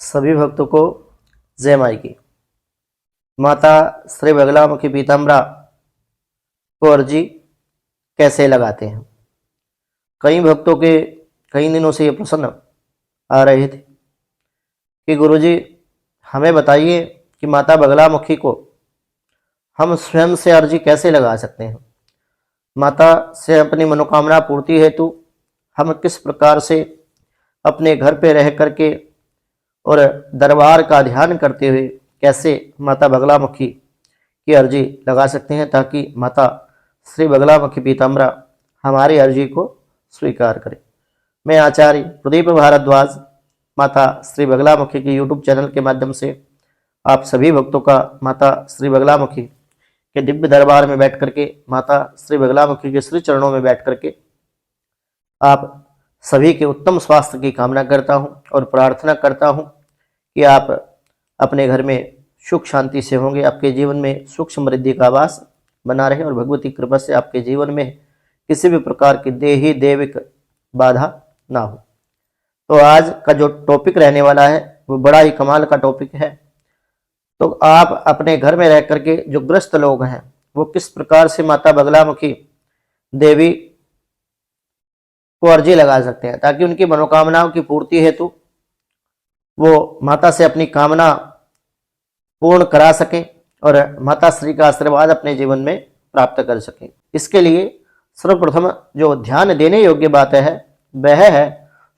सभी भक्तों को जय माई की। माता श्री बगलामुखी पीताम्बरा को अर्जी कैसे लगाते हैं। कई भक्तों के कई दिनों से ये प्रश्न आ रहे थे कि गुरुजी हमें बताइए कि माता बगलामुखी को हम स्वयं से अर्जी कैसे लगा सकते हैं। माता से अपनी मनोकामना पूर्ति हेतु हम किस प्रकार से अपने घर पे रह करके और दरबार का ध्यान करते हुए कैसे माता बगलामुखी की अर्जी लगा सकते हैं, ताकि माता श्री बगलामुखी पीताम्बरा हमारी अर्जी को स्वीकार करें। मैं आचार्य प्रदीप भारद्वाज माता श्री बगलामुखी के यूट्यूब चैनल के माध्यम से आप सभी भक्तों का माता श्री बगलामुखी के दिव्य दरबार में बैठ करके, माता श्री बगलामुखी के श्री चरणों में बैठ करके आप सभी के उत्तम स्वास्थ्य की कामना करता हूं और प्रार्थना करता हूं कि आप अपने घर में सुख शांति से होंगे, आपके जीवन में सुख समृद्धि का आवास बना रहे और भगवती कृपा से आपके जीवन में किसी भी प्रकार की देही दैविक बाधा ना हो। तो आज का जो टॉपिक रहने वाला है वो बड़ा ही कमाल का टॉपिक है। तो आप अपने घर में रह करके जो ग्रस्त लोग हैं वो किस प्रकार से माता बगलामुखी देवी को अर्जी लगा सकते हैं, ताकि उनकी मनोकामनाओं की पूर्ति हेतु वो माता से अपनी कामना पूर्ण करा सकें और माता श्री का आशीर्वाद अपने जीवन में प्राप्त कर सकें। इसके लिए सर्वप्रथम जो ध्यान देने योग्य बात है वह है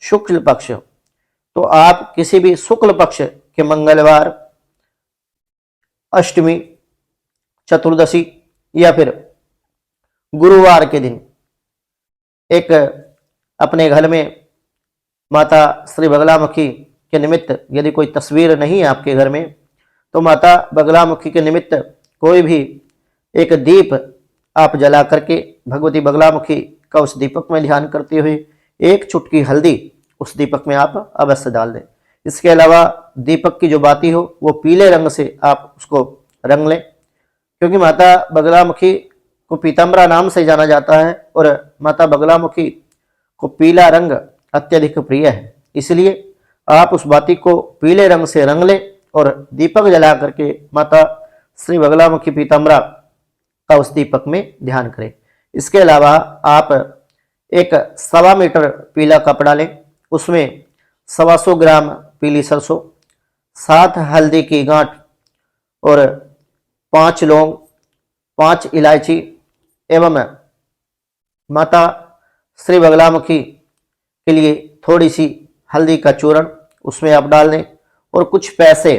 शुक्ल पक्ष। तो आप किसी भी शुक्ल पक्ष के मंगलवार, अष्टमी, चतुर्दशी या फिर गुरुवार के दिन एक अपने घर में माता श्री बगलामुखी के निमित्त, यदि कोई तस्वीर नहीं है आपके घर में, तो माता बगलामुखी के निमित्त कोई भी एक दीप आप जला करके भगवती बगलामुखी का उस दीपक में ध्यान करते हुए एक चुटकी हल्दी उस दीपक में आप अवश्य डाल दें। इसके अलावा दीपक की जो बाती हो वो पीले रंग से आप उसको रंग लें, क्योंकि माता बगलामुखी को पीताम्बरा नाम से जाना जाता है और माता बगलामुखी को पीला रंग अत्यधिक प्रिय है। इसलिए आप उस बाती को पीले रंग से रंग लें और दीपक जला करके माता श्री बगलामुखी पीताम्बरा का उस दीपक में ध्यान करें। इसके अलावा आप एक 1.25 मीटर पीला कपड़ा लें, उसमें 125 ग्राम पीली सरसों, 7 हल्दी की गांठ और 5 लौंग, 5 इलायची एवं माता श्री बगलामुखी के लिए थोड़ी सी हल्दी का चूर्ण उसमें आप डाल दें और कुछ पैसे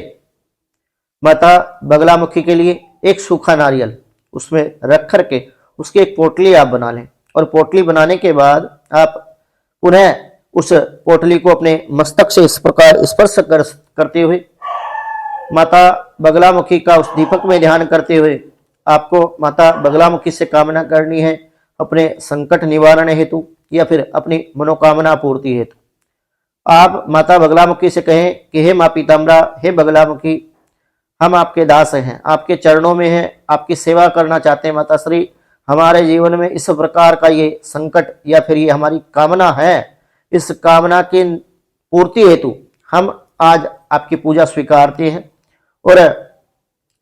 माता बगलामुखी के लिए एक सूखा नारियल उसमें रख कर के उसकी एक पोटली आप बना लें। और पोटली बनाने के बाद आप पुनः उस पोटली को अपने मस्तक से इस प्रकार स्पर्श करते हुए माता बगलामुखी का उस दीपक में ध्यान करते हुए आपको माता बगलामुखी से कामना करनी है अपने संकट निवारण हेतु या फिर अपनी मनोकामना पूर्ति हेतु। आप माता बगलामुखी से कहें कि हे माँ पीताम्बरा, हे बगलामुखी, हम आपके दास हैं, आपके चरणों में हैं, आपकी सेवा करना चाहते हैं। माता श्री, हमारे जीवन में इस प्रकार का ये संकट या फिर ये हमारी कामना है, इस कामना की पूर्ति हेतु हम आज आपकी पूजा स्वीकारते हैं और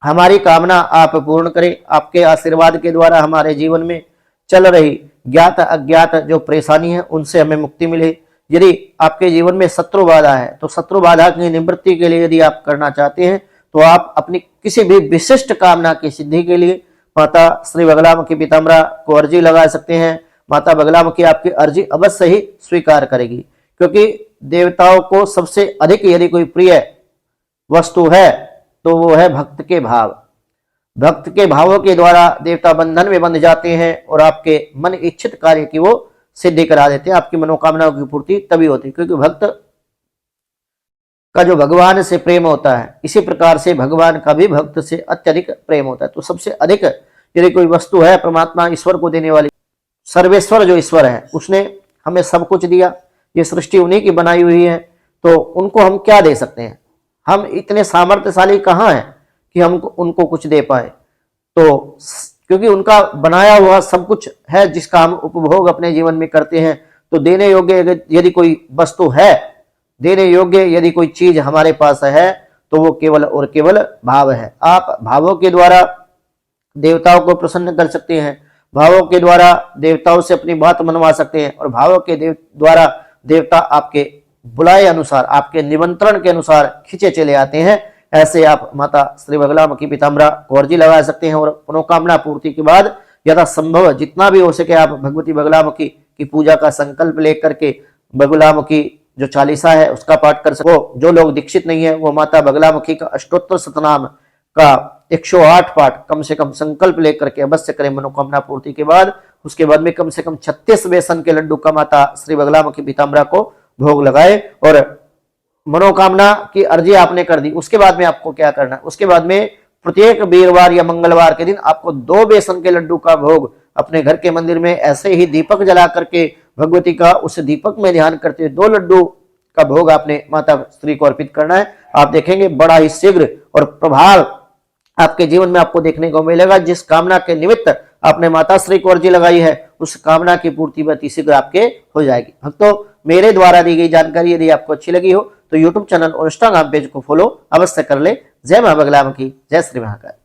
हमारी कामना आप पूर्ण करें। आपके आशीर्वाद के द्वारा हमारे जीवन में चल रही ज्ञात अज्ञात जो परेशानी है उनसे हमें मुक्ति मिले। यदि आपके जीवन में शत्रु बाधा है तो शत्रु बाधा की निवृत्ति के लिए यदि आप करना चाहते हैं तो आप अपनी किसी भी विशिष्ट कामना की सिद्धि के लिए माता श्री बगलामुखी पीताम्बरा को अर्जी लगा सकते हैं। माता बगलामुखी आपकी अर्जी अवश्य ही स्वीकार करेगी, क्योंकि देवताओं को सबसे अधिक यदि कोई प्रिय वस्तु है तो वो है भक्त के भाव। भक्त के भावों के द्वारा देवता बंधन में बंध जाते हैं और आपके मन इच्छित कार्य की वो सिद्धि करा देते हैं। आपकी मनोकामनाओं की पूर्ति तभी होती है, क्योंकि भक्त का जो भगवान से प्रेम होता है, इसी प्रकार से भगवान का भी भक्त से अत्यधिक प्रेम होता है। तो सबसे अधिक यदि कोई वस्तु है परमात्मा ईश्वर को देने वाली, सर्वेश्वर जो ईश्वर है उसने हमें सब कुछ दिया, ये सृष्टि उन्हीं की बनाई हुई है, तो उनको हम क्या दे सकते हैं। हम इतने सामर्थ्यशाली कहाँ हैं कि हम उनको कुछ दे पाए। तो क्योंकि उनका बनाया हुआ सब कुछ है जिसका हम उपभोग अपने जीवन में करते हैं, तो देने योग्य यदि कोई वस्तु है देने योग्य यदि कोई चीज हमारे पास है तो वो केवल और केवल भाव है। आप भावों के द्वारा देवताओं को प्रसन्न कर सकते हैं, भावों के द्वारा देवताओं से अपनी बात मनवा सकते हैं और भावों के द्वारा देवता आपके बुलाए अनुसार, आपके निमंत्रण के अनुसार खींचे चले आते हैं। ऐसे आप माता श्री बगलामुखी पीताम्बरा कौरजी लगा सकते हैं और मनोकामना पूर्ति के बाद यथा संभव जितना भी हो सके आप भगवती बगलामुखी की पूजा का संकल्प लेकर के बगलामुखी जो चालीसा है उसका पाठ कर सको। जो लोग दीक्षित नहीं है वो माता बगलामुखी का अष्टोत्तर शतनाम का 108 पाठ कम से कम संकल्प लेकर के अवश्य करें मनोकामना पूर्ति के बाद। उसके बाद में कम से कम 36 बेसन के लड्डू का माता श्री बगलामुखी पीताम्बरा को भोग लगाए और मनोकामना की अर्जी आपने कर दी। उसके बाद में आपको क्या करना है, उसके बाद में प्रत्येक वीरवार या मंगलवार के दिन आपको 2 बेसन के लड्डू का भोग अपने घर के मंदिर में ऐसे ही दीपक जला करके भगवती का उस दीपक में ध्यान करते हुए 2 लड्डू का भोग आपने माता श्री को अर्पित करना है। आप देखेंगे बड़ा ही शीघ्र और प्रभाव आपके जीवन में आपको देखने को मिलेगा। जिस कामना के निमित्त आपने माता श्री को अर्जी लगाई है उस कामना की पूर्ति अति शीघ्र आपके हो जाएगी। भक्तों, मेरे द्वारा दी गई जानकारी यदि आपको अच्छी लगी हो तो यूट्यूब चैनल और इंस्टाग्राम पेज को फॉलो अवश्य कर ले। जय मां बगलामुखी, जय श्री महाकाल।